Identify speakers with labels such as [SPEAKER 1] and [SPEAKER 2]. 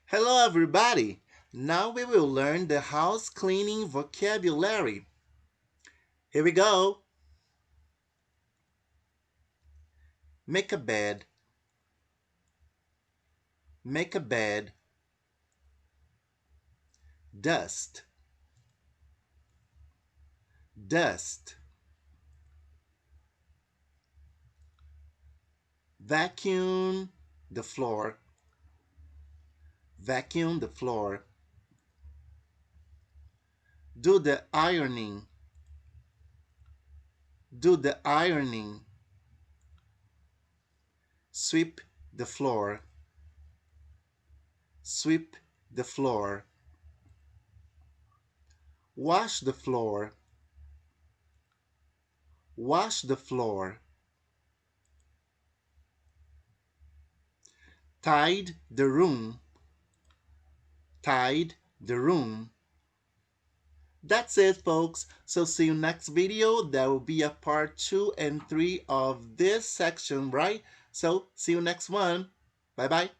[SPEAKER 1] Hello everybody! Now we will learn the house cleaning vocabulary. Here we go. Make a bed. Make a bed. Dust. Dust. Vacuum the floor. Vacuum the floor. Do the ironing. Do the ironing. Sweep the floor. Sweep the floor. Wash the floor. Wash the floor. Tidy the room. Tidy the room. That's it, folks. So see you next video. There will be a part 2 and 3 of this section, right? So see you next one. Bye-bye.